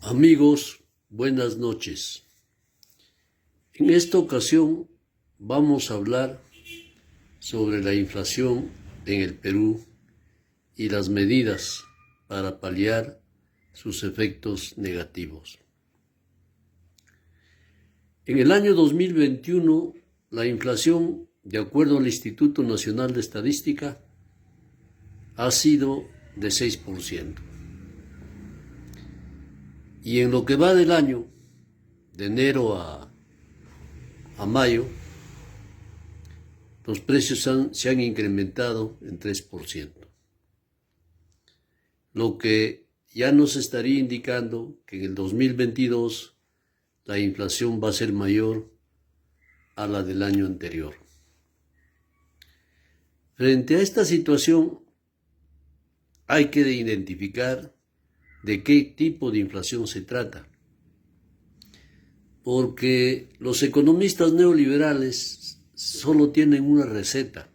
Amigos, buenas noches. En esta ocasión vamos a hablar sobre la inflación en el Perú y las medidas para paliar sus efectos negativos. En el año 2021, la inflación, de acuerdo al Instituto Nacional de Estadística, ha sido de 6%. Y en lo que va del año, de enero a mayo, los precios se han incrementado en 3%. Lo que ya nos estaría indicando que en el 2022 la inflación va a ser mayor a la del año anterior. Frente a esta situación, hay que identificar de qué tipo de inflación se trata, porque los economistas neoliberales solo tienen una receta.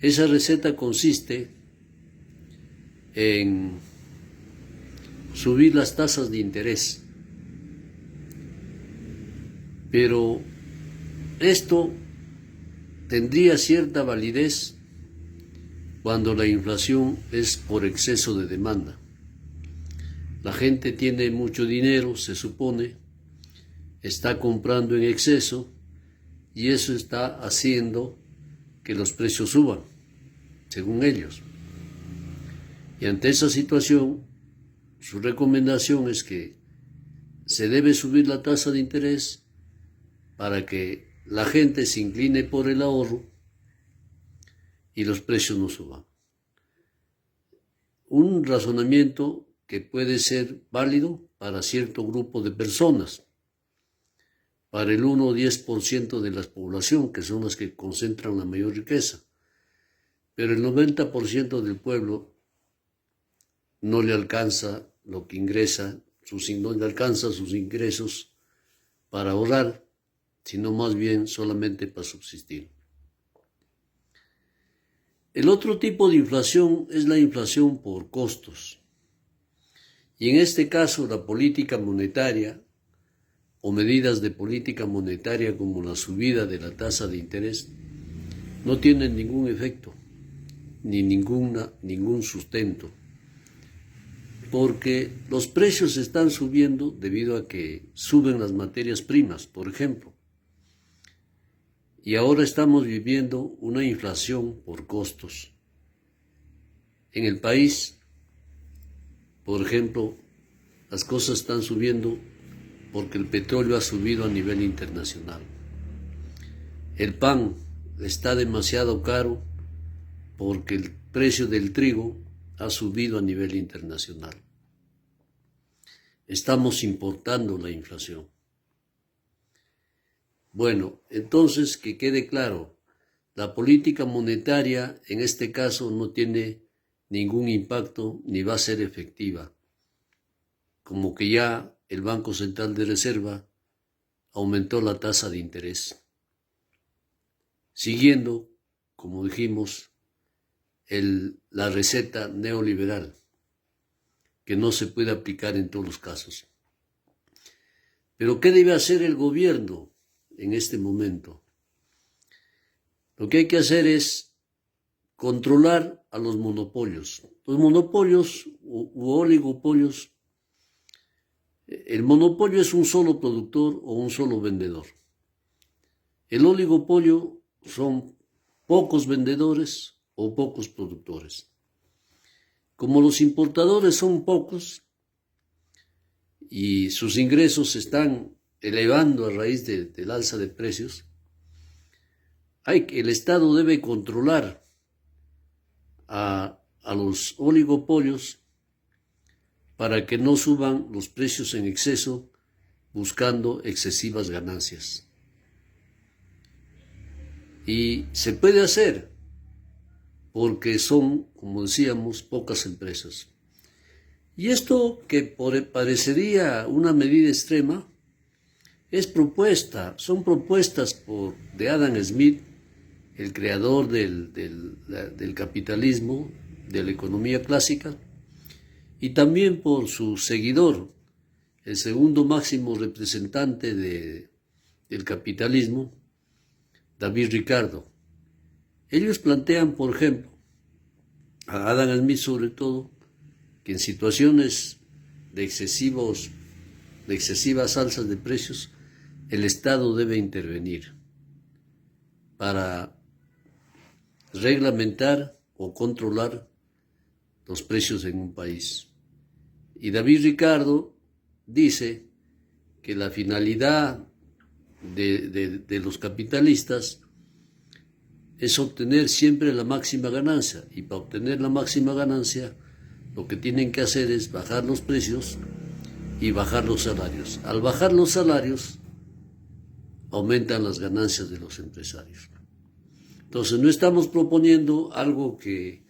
Esa receta consiste en subir las tasas de interés, pero esto tendría cierta validez cuando la inflación es por exceso de demanda. La gente tiene mucho dinero, se supone, está comprando en exceso y eso está haciendo que los precios suban, según ellos. Y ante esa situación, su recomendación es que se debe subir la tasa de interés para que la gente se incline por el ahorro y los precios no suban. Un razonamiento que puede ser válido para cierto grupo de personas, para el 1 o 10% de la población, que son las que concentran la mayor riqueza. Pero el 90% del pueblo no le alcanza lo que ingresa, no le alcanza sus ingresos para ahorrar, sino más bien solamente para subsistir. El otro tipo de inflación es la inflación por costos. Y en este caso, la política monetaria o medidas de política monetaria como la subida de la tasa de interés no tienen ningún efecto ni ningún sustento, porque los precios están subiendo debido a que suben las materias primas, por ejemplo. Y ahora estamos viviendo una inflación por costos. En el país, por ejemplo, las cosas están subiendo porque el petróleo ha subido a nivel internacional. El pan está demasiado caro porque el precio del trigo ha subido a nivel internacional. Estamos importando la inflación. Bueno, entonces que quede claro, la política monetaria en este caso no tiene ningún impacto ni va a ser efectiva, como que ya el Banco Central de Reserva aumentó la tasa de interés, siguiendo, como dijimos, la receta neoliberal, que no se puede aplicar en todos los casos. Pero ¿qué debe hacer el gobierno en este momento? Lo que hay que hacer es controlar a los monopolios. Los monopolios u oligopolios, el monopolio es un solo productor o un solo vendedor. El oligopolio son pocos vendedores o pocos productores. Como los importadores son pocos y sus ingresos se están elevando a raíz del alza de precios, el Estado debe controlar a los oligopolios para que no suban los precios en exceso buscando excesivas ganancias. Y se puede hacer porque son, como decíamos, pocas empresas. Y esto que parecería una medida extrema, son propuestas de Adam Smith, el creador del capitalismo, de la economía clásica, y también por su seguidor, el segundo máximo representante del capitalismo, David Ricardo. Ellos plantean, por ejemplo, a Adam Smith sobre todo, que en situaciones de excesivas alzas de precios, el Estado debe intervenir para reglamentar o controlar los precios en un país. Y David Ricardo dice que la finalidad de los capitalistas es obtener siempre la máxima ganancia, y para obtener la máxima ganancia lo que tienen que hacer es bajar los precios y bajar los salarios. Al bajar los salarios aumentan las ganancias de los empresarios. Entonces no estamos proponiendo algo que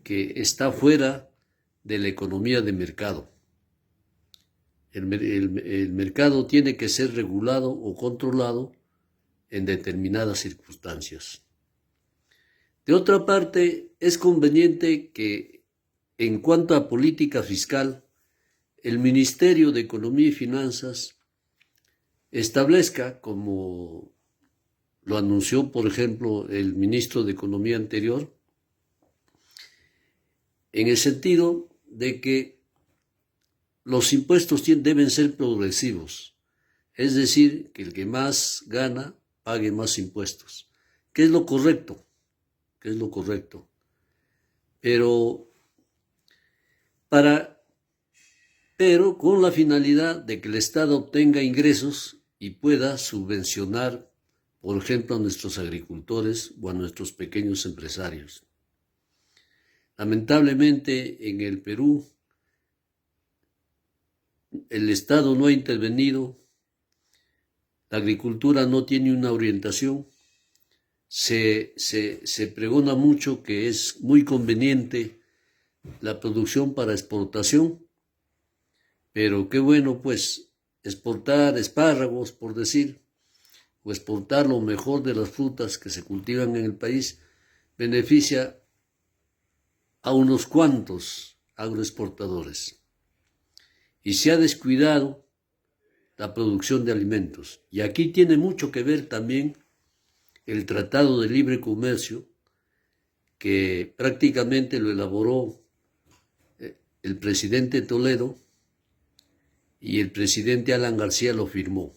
está fuera de la economía de mercado. El mercado tiene que ser regulado o controlado en determinadas circunstancias. De otra parte, es conveniente que, en cuanto a política fiscal, el Ministerio de Economía y Finanzas establezca, como lo anunció, por ejemplo, el ministro de Economía anterior, en el sentido de que los impuestos deben ser progresivos, es decir, que el que más gana pague más impuestos, que es lo correcto, pero con la finalidad de que el Estado obtenga ingresos y pueda subvencionar, por ejemplo, a nuestros agricultores o a nuestros pequeños empresarios. Lamentablemente, en el Perú, el Estado no ha intervenido, la agricultura no tiene una orientación, se pregona mucho que es muy conveniente la producción para exportación, pero qué bueno pues exportar espárragos, por decir, o exportar lo mejor de las frutas que se cultivan en el país, beneficia a unos cuantos agroexportadores. Y se ha descuidado la producción de alimentos. Y aquí tiene mucho que ver también el Tratado de Libre Comercio, que prácticamente lo elaboró el presidente Toledo y el presidente Alan García lo firmó.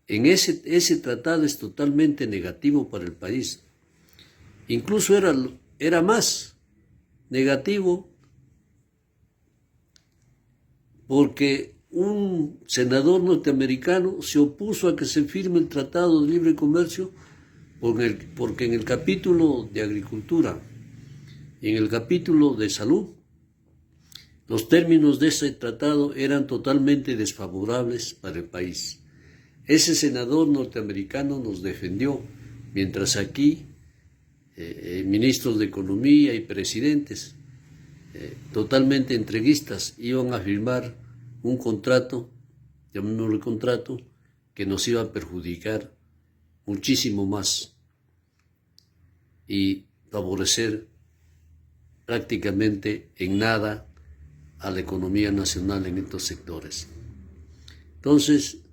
Ese tratado es totalmente negativo para el país. Incluso era más negativo porque un senador norteamericano se opuso a que se firme el Tratado de Libre Comercio porque en el capítulo de agricultura y en el capítulo de salud, los términos de ese tratado eran totalmente desfavorables para el país. Ese senador norteamericano nos defendió, mientras aquí ministros de Economía y presidentes totalmente entreguistas iban a firmar un contrato, llamémoslo contrato, que nos iba a perjudicar muchísimo más y favorecer prácticamente en nada a la economía nacional en estos sectores. Entonces,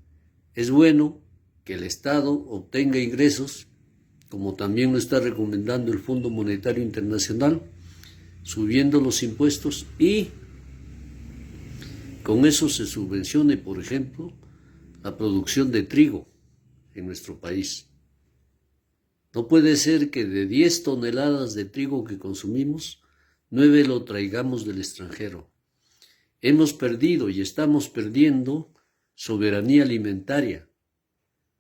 es bueno que el Estado obtenga ingresos, como también lo está recomendando el Fondo Monetario Internacional, subiendo los impuestos y con eso se subvencione, por ejemplo, la producción de trigo en nuestro país. No puede ser que de 10 toneladas de trigo que consumimos, 9 lo traigamos del extranjero. Hemos perdido y estamos perdiendo soberanía alimentaria,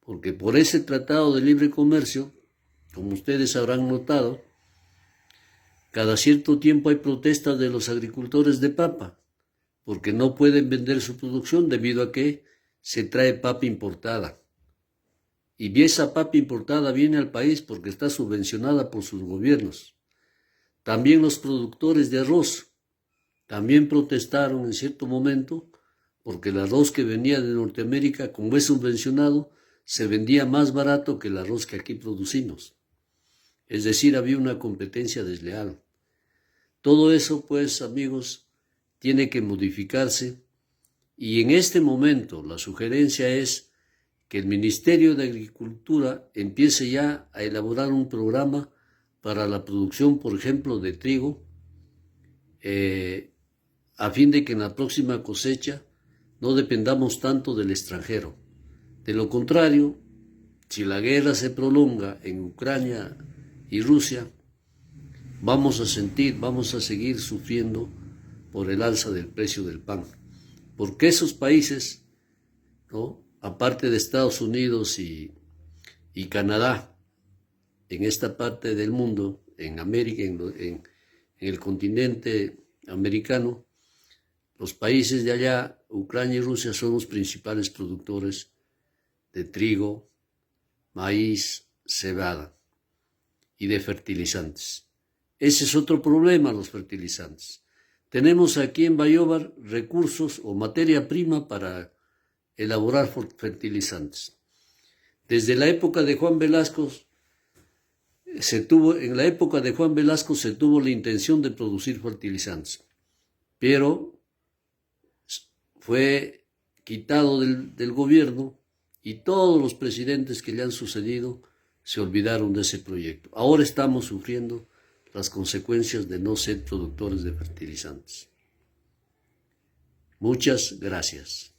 porque por ese tratado de libre comercio, como ustedes habrán notado, cada cierto tiempo hay protestas de los agricultores de papa, porque no pueden vender su producción debido a que se trae papa importada. Y esa papa importada viene al país porque está subvencionada por sus gobiernos. También los productores de arroz también protestaron en cierto momento porque el arroz que venía de Norteamérica, como es subvencionado, se vendía más barato que el arroz que aquí producimos. Es decir, había una competencia desleal. Todo eso, pues, amigos, tiene que modificarse y en este momento la sugerencia es que el Ministerio de Agricultura empiece ya a elaborar un programa para la producción, por ejemplo, de trigo, a fin de que en la próxima cosecha no dependamos tanto del extranjero. De lo contrario, si la guerra se prolonga en Ucrania y Rusia, vamos a seguir sufriendo por el alza del precio del pan. Porque esos países, ¿no?, aparte de Estados Unidos y Canadá, en esta parte del mundo, en América, en el continente americano, los países de allá, Ucrania y Rusia, son los principales productores de trigo, maíz, cebada y de fertilizantes. Ese es otro problema, los fertilizantes. Tenemos aquí en Bayóvar recursos o materia prima para elaborar fertilizantes. Desde la época de Juan Velasco se tuvo la intención de producir fertilizantes, pero fue quitado del gobierno y todos los presidentes que le han sucedido se olvidaron de ese proyecto. Ahora estamos sufriendo las consecuencias de no ser productores de fertilizantes. Muchas gracias.